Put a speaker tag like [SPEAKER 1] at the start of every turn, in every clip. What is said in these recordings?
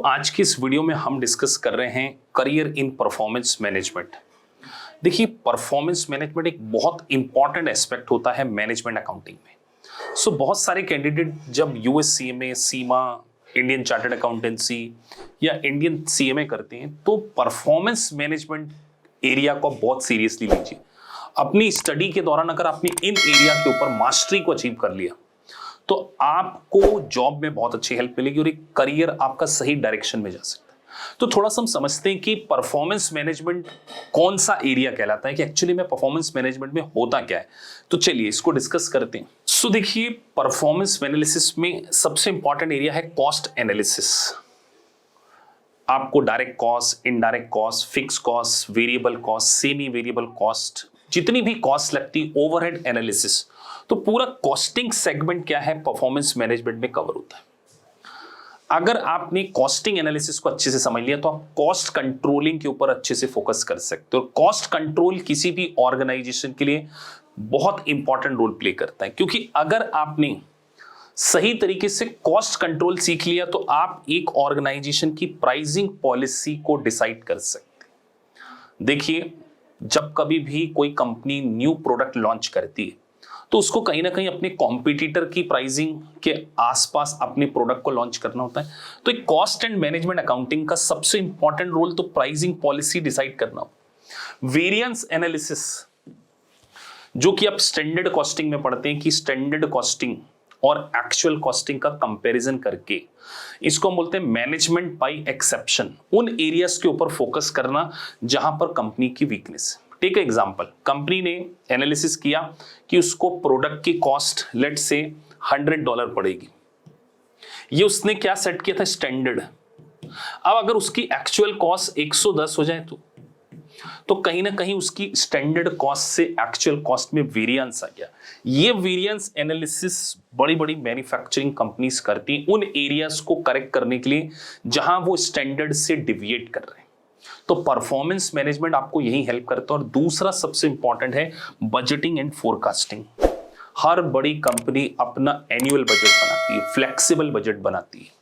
[SPEAKER 1] आज की इस वीडियो में हम डिस्कस कर रहे हैं करियर इन परफॉर्मेंस मैनेजमेंट। देखिए, परफॉर्मेंस मैनेजमेंट एक बहुत इंपॉर्टेंट एस्पेक्ट होता है मैनेजमेंट अकाउंटिंग में। बहुत सारे कैंडिडेट जब यूएससीएमए, सीमा, इंडियन चार्टर्ड अकाउंटेंसी या इंडियन सीएमए करते हैं तो परफॉर्मेंस मैनेजमेंट एरिया को बहुत सीरियसली लीजिए। अपनी स्टडी के दौरान अगर आपने इन एरिया के ऊपर मास्टरी को अचीव कर लिया तो आपको जॉब में बहुत अच्छी हेल्प मिलेगी और एक करियर आपका सही डायरेक्शन में जा सकता है। तो थोड़ा सा हम समझते हैं कि परफॉर्मेंस मैनेजमेंट कौन सा एरिया कहलाता है, कि एक्चुअली में परफॉर्मेंस मैनेजमेंट में होता क्या है। तो चलिए इसको डिस्कस करते हैं। देखिए, परफॉर्मेंस एनालिसिस में सबसे इंपॉर्टेंट एरिया है कॉस्ट एनालिसिस। आपको direct cost, indirect cost, fix cost, variable cost, semi variable cost, जितनी भी कॉस्ट लगती, ओवरहेड एनालिसिस, तो पूरा कॉस्टिंग सेगमेंट क्या है परफॉर्मेंस मैनेजमेंट में कवर होता है। अगर आपने कॉस्टिंग एनालिसिस को अच्छे से समझ लिया तो आप कॉस्ट कंट्रोलिंग के ऊपर अच्छे से फोकस कर सकते हो। कॉस्ट कंट्रोल किसी भी ऑर्गेनाइजेशन के लिए बहुत इंपॉर्टेंट रोल प्ले करता है, क्योंकि अगर आपने सही तरीके से कॉस्ट कंट्रोल सीख लिया तो आप एक ऑर्गेनाइजेशन की प्राइसिंग पॉलिसी को डिसाइड कर सकते हैं। देखिए, जब कभी भी कोई कंपनी न्यू प्रोडक्ट लॉन्च करती है तो उसको कहीं ना कहीं अपने कॉम्पिटिटर की प्राइसिंग के आसपास अपने प्रोडक्ट को लॉन्च करना होता है। तो एक कॉस्ट एंड मैनेजमेंट अकाउंटिंग का सबसे इंपॉर्टेंट रोल तो प्राइसिंग पॉलिसी डिसाइड करना हो। वेरिएंस एनालिसिस, जो कि आप स्टैंडर्ड कॉस्टिंग में पढ़ते हैं, कि स्टैंडर्ड कॉस्टिंग और एक्चुअल कॉस्टिंग का कंपैरिजन करके, इसको हम बोलते हैं मैनेजमेंट बाय एक्सेप्शन। उन एरियाज के ऊपर फोकस करना जहां पर कंपनी की वीकनेस है। टेक एग्जांपल, कंपनी ने एनालिसिस किया कि उसको प्रोडक्ट की कॉस्ट लेट से $100 पड़ेगी। ये उसने क्या सेट किया था, स्टैंडर्ड। अब अगर उसकी एक्चुअल कॉस्ट 110 हो जाए तो कहीं ना कहीं उसकी स्टैंडर्ड कॉस्ट से एक्चुअल कॉस्ट में वेरिएंस आ गया। ये वेरिएंस एनालिसिस बड़ी बड़ी मैन्युफैक्चरिंग कंपनीज करती हैं उन एरियाज को करेक्ट करने के लिए जहां वो स्टैंडर्ड से डिविएट कर रहे हैं। तो परफॉर्मेंस मैनेजमेंट आपको यही हेल्प करता है। और दूसरा सबसे इंपॉर्टेंट है बजटिंग एंड फोरकास्टिंग। हर बड़ी कंपनी अपना एनुअल बजट बनाती है, फ्लेक्सिबल बजट बनाती है।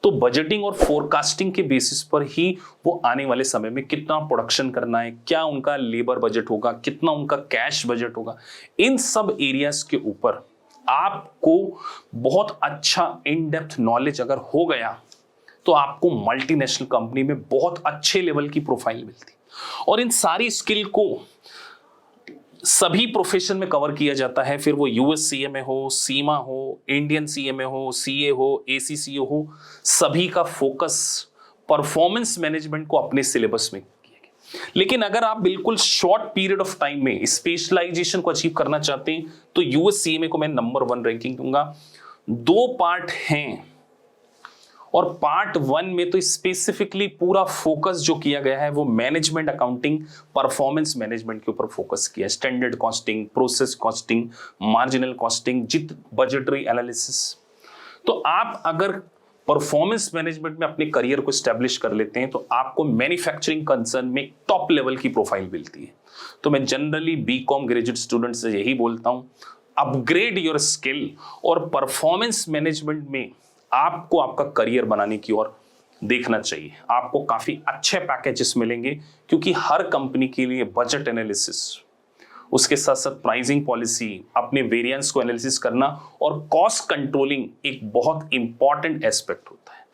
[SPEAKER 1] तो बजटिंग और फोरकास्टिंग के बेसिस पर ही वो आने वाले समय में कितना प्रोडक्शन करना है, क्या उनका लेबर बजट होगा, कितना उनका कैश बजट होगा, इन सब एरियाज के ऊपर आपको बहुत अच्छा इन डेप्थ नॉलेज अगर हो गया तो आपको मल्टीनेशनल कंपनी में बहुत अच्छे लेवल की प्रोफाइल मिलती। और इन सारी स्किल को सभी प्रोफेशन में कवर किया जाता है, फिर वो यूएस सीएमए हो, सीमा हो, इंडियन सीएमए हो, सीए हो, एसीसीए हो, सभी का फोकस परफॉर्मेंस मैनेजमेंट को अपने सिलेबस में किया गया। लेकिन अगर आप बिल्कुल शॉर्ट पीरियड ऑफ टाइम में स्पेशलाइजेशन को अचीव करना चाहते हैं तो यूएस सीएमए को मैं नंबर 1 रैंकिंग दूंगा। 2 पार्ट हैं और पार्ट 1 में तो स्पेसिफिकली पूरा फोकस जो किया गया है वो मैनेजमेंट अकाउंटिंग, परफॉर्मेंस मैनेजमेंट के ऊपर फोकस किया है। Standard costing, process costing, marginal costing, budgetary analysis. तो आप अगर परफॉर्मेंस मैनेजमेंट में अपने करियर को स्टैब्लिश कर लेते हैं तो आपको मैन्युफैक्चरिंग कंसर्न में टॉप लेवल की प्रोफाइल मिलती है। तो मैं जनरली बीकॉम ग्रेजुएट स्टूडेंट से यही बोलता हूं, अपग्रेड योर स्किल और परफॉर्मेंस मैनेजमेंट में आपको आपका करियर बनाने की ओर देखना चाहिए। आपको काफी अच्छे पैकेजेस मिलेंगे, क्योंकि हर कंपनी के लिए बजट एनालिसिस, उसके साथ साथ प्राइसिंग पॉलिसी, अपने वेरिएंस को एनालिसिस करना और कॉस्ट कंट्रोलिंग एक बहुत इंपॉर्टेंट एस्पेक्ट होता है।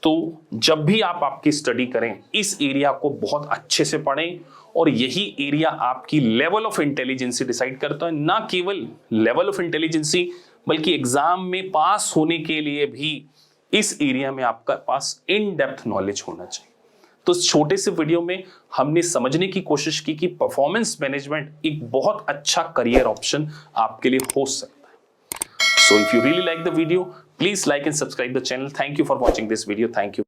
[SPEAKER 1] तो जब भी आप आपकी स्टडी करें इस एरिया को बहुत अच्छे से पढ़ें, और यही एरिया आपकी लेवल ऑफ इंटेलिजेंसी डिसाइड करता है। ना केवल लेवल ऑफ इंटेलिजेंसी बल्कि एग्जाम में पास होने के लिए भी इस एरिया में आपका पास इन डेप्थ नॉलेज होना चाहिए। तो इस छोटे से वीडियो में हमने समझने की कोशिश की कि परफॉर्मेंस मैनेजमेंट एक बहुत अच्छा करियर ऑप्शन आपके लिए हो सकता है। So if you really like the video, please like and subscribe the channel. Thank you for watching this video. Thank you.